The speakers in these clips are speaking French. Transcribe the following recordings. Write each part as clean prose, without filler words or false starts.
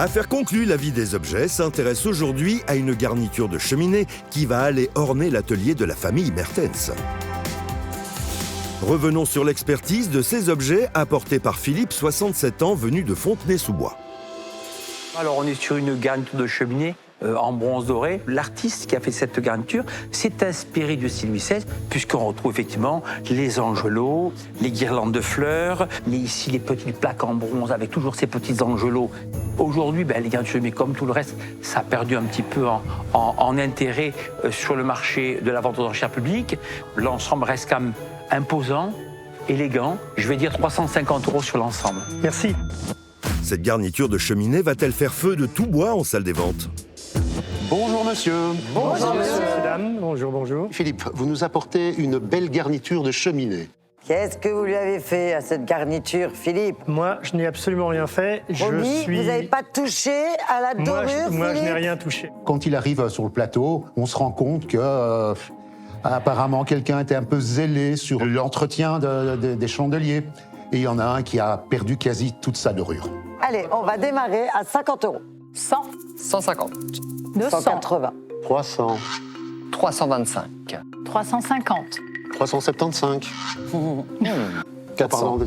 Affaire conclue, la vie des objets s'intéresse aujourd'hui à une garniture de cheminée qui va aller orner l'atelier de la famille Mertens. Revenons sur l'expertise de ces objets apportés par Philippe, 67 ans, venu de Fontenay-sous-Bois. Alors on est sur une garniture de cheminée en bronze doré. L'artiste qui a fait cette garniture s'est inspiré du style Louis XVI, puisqu'on retrouve effectivement les angelots, les guirlandes de fleurs, mais ici les petites plaques en bronze avec toujours ces petits angelots. Aujourd'hui, les garnitures, mais comme tout le reste, ça a perdu un petit peu en intérêt sur le marché de la vente aux enchères publiques. L'ensemble reste quand même imposant, élégant. Je vais dire 350 € sur l'ensemble. Merci. Cette garniture de cheminée va-t-elle faire feu de tout bois en salle des ventes? Bonjour monsieur. Bonjour mesdames, bonjour, bonjour. Philippe, vous nous apportez une belle garniture de cheminée. Qu'est-ce que vous lui avez fait à cette garniture, Philippe? Moi, je n'ai absolument rien fait. Promis, vous n'avez pas touché à la dorure, Moi, je Philippe? n'ai rien touché. Quand il arrive sur le plateau, on se rend compte que apparemment quelqu'un était un peu zélé sur l'entretien des chandeliers. Et il y en a un qui a perdu quasi toute sa dorure. Allez, on va démarrer à 50 €. 100, 150, 200, 180. 300, 325, 350. 375. 400.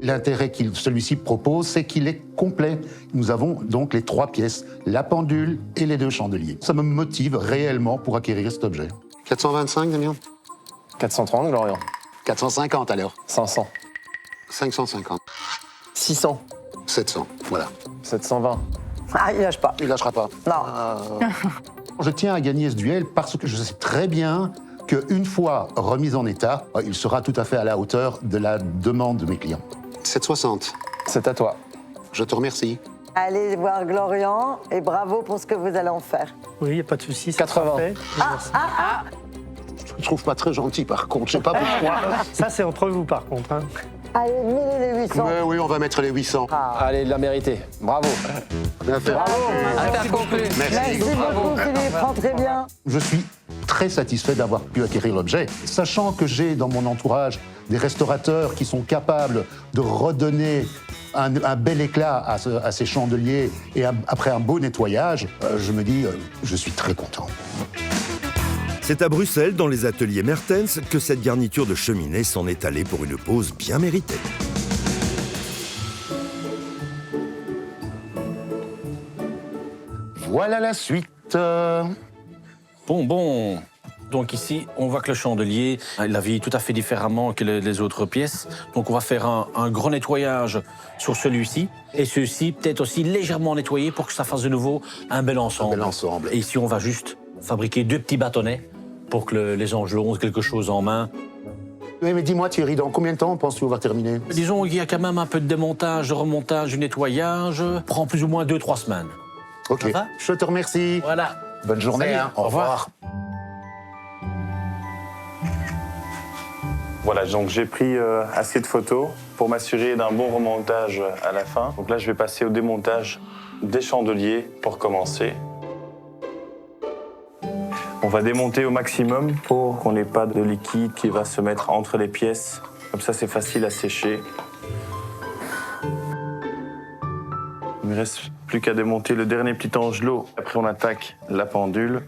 L'intérêt que celui-ci propose, c'est qu'il est complet. Nous avons donc les 3 pièces, la pendule et les 2 chandeliers. Ça me motive réellement pour acquérir cet objet. 425, Damien. 430, Glorian, 450 alors. 500, 550. 600, 700, voilà. 720. Ah, il lâche pas. Il lâchera pas. Non. Je tiens à gagner ce duel parce que je sais très bien qu'une fois remis en état, il sera tout à fait à la hauteur de la demande de mes clients. 760. C'est à toi. Je te remercie. Allez voir Glorian et bravo pour ce que vous allez en faire. Oui, il n'y a pas de souci. 80. Je trouve pas très gentil par contre, je sais pas pourquoi. Ça, c'est entre vous, par contre. Hein. Allez, 1000 et les 800. Mais oui, on va mettre les 800. Allez, de la mérité. Bravo. Bien fait. Affaire conclue. Merci beaucoup, Philippe. Rentrez bien. Je suis très satisfait d'avoir pu acquérir l'objet, sachant que j'ai dans mon entourage des restaurateurs qui sont capables de redonner un bel éclat à ces chandeliers et après un beau nettoyage, je me dis, je suis très content. C'est à Bruxelles, dans les ateliers Mertens, que cette garniture de cheminée s'en est allée pour une pause bien méritée. Voilà la suite. Bon. Donc ici, on voit que le chandelier, il la vieillit tout à fait différemment que les autres pièces. Donc on va faire un gros nettoyage sur celui-ci. Et celui-ci peut-être aussi légèrement nettoyé pour que ça fasse de nouveau un bel ensemble. Un bel ensemble. Et ici, on va juste fabriquer 2 petits bâtonnets pour que les angelots ont quelque chose en main. Oui, mais dis-moi Thierry, dans combien de temps penses-tu on va terminer? Disons qu'il y a quand même un peu de démontage, de remontage, du nettoyage. Prend plus ou moins 2-3 semaines. Ok, Ça va? je te remercie. Voilà. Bonne journée. Salut, Hein. au revoir. Voilà, donc j'ai pris assez de photos pour m'assurer d'un bon remontage à la fin. Donc là, je vais passer au démontage des chandeliers pour commencer. On va démonter au maximum pour qu'on n'ait pas de liquide qui va se mettre entre les pièces. Comme ça, c'est facile à sécher. Il ne me reste plus qu'à démonter le dernier petit angelot. Après, on attaque la pendule.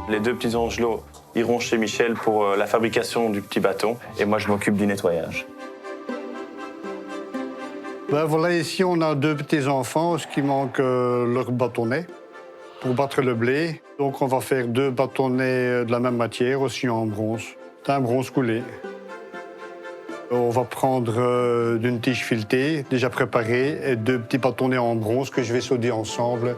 Les 2 petits angelots iront chez Michel pour la fabrication du petit bâton. Et moi, je m'occupe du nettoyage. Voilà, ici, on a 2 petits-enfants, ce qui manque leur bâtonnet pour battre le blé. Donc, on va faire 2 bâtonnets de la même matière, aussi en bronze. C'est un bronze coulé. On va prendre d'une tige filetée, déjà préparée, et 2 petits bâtonnets en bronze que je vais solder ensemble.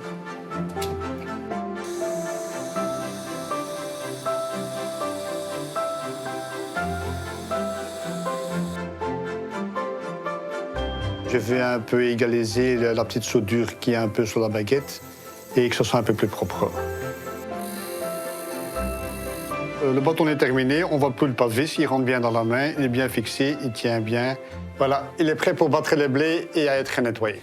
Je vais un peu égaliser la petite soudure qui est un peu sur la baguette et que ce soit un peu plus propre. Le bâton est terminé, on va plus le pavé, s'il rentre bien dans la main, il est bien fixé, il tient bien. Voilà, il est prêt pour battre les blés et à être nettoyé.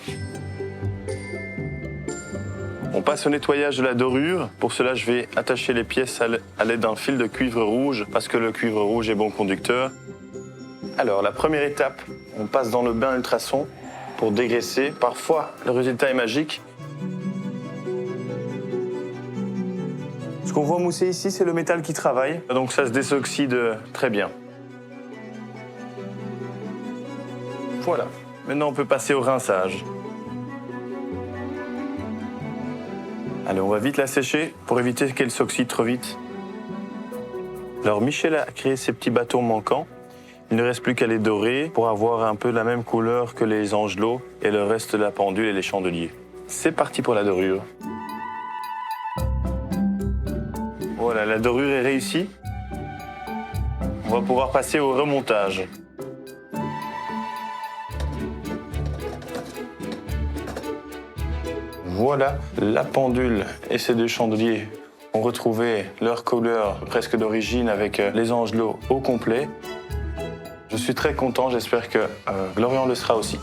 On passe au nettoyage de la dorure. Pour cela, je vais attacher les pièces à l'aide d'un fil de cuivre rouge parce que le cuivre rouge est bon conducteur. Alors, la première étape, on passe dans le bain ultrason pour dégraisser. Parfois, le résultat est magique. Ce qu'on voit mousser ici, c'est le métal qui travaille. Donc ça se désoxyde très bien. Voilà. Maintenant, on peut passer au rinçage. Allez, on va vite la sécher pour éviter qu'elle s'oxyde trop vite. Alors, Michel a créé ces petits bâtons manquants. Il ne reste plus qu'à les dorer pour avoir un peu la même couleur que les angelots et le reste de la pendule et les chandeliers. C'est parti pour la dorure. Voilà, la dorure est réussie. On va pouvoir passer au remontage. Voilà, la pendule et ces deux chandeliers ont retrouvé leur couleur presque d'origine avec les angelots au complet. Je suis très content, j'espère que Glorian le sera aussi.